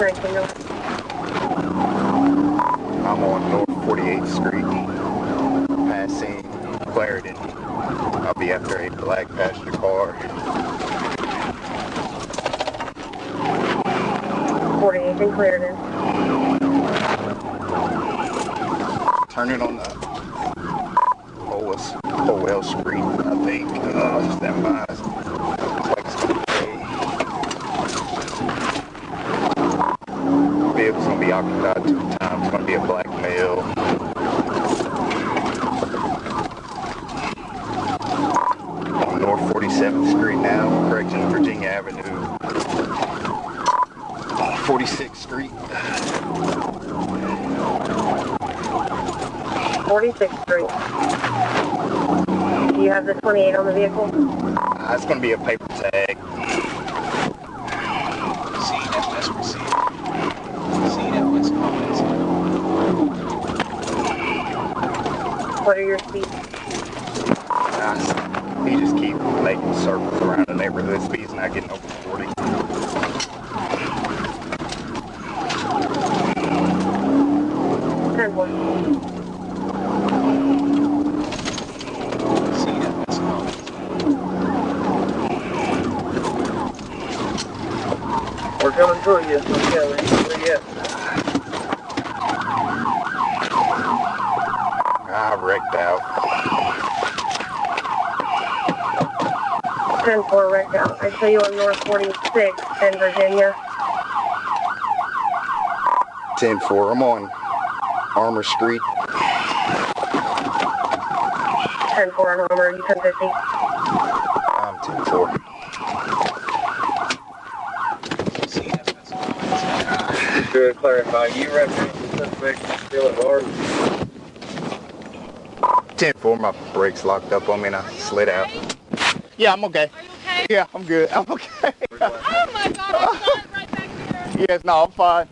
I'm on North 48th Street, passing Clarendon. I'll be after a black passenger car. 48th and Clarendon. Turning on the Howell Street, I think. Stand by. Vehicle's gonna be occupied 2 times. It's gonna be a black male. On North 47th Street now, correction, Virginia Avenue. 46th Street. 46th Street. Do you have the 28 on the vehicle? It's gonna be a paper tag. What are your speeds? He just keep making circles around the neighborhood. Speed's not getting over 40. We're coming through you. Okay, where you at? I wrecked out. 10-4 wrecked out. I see you on North 46th in Virginia. 10-4. I'm on Armour Street. 10-4 on Armour. You 1050. I'm 10-4. To clarify, you referenced the suspect still at large? 10-4. My brakes locked up on me and I slid out. Yeah, I'm okay. Are you okay? Yeah, I'm good. I'm okay. Oh my God, I saw it right back there. Yes, no, I'm fine.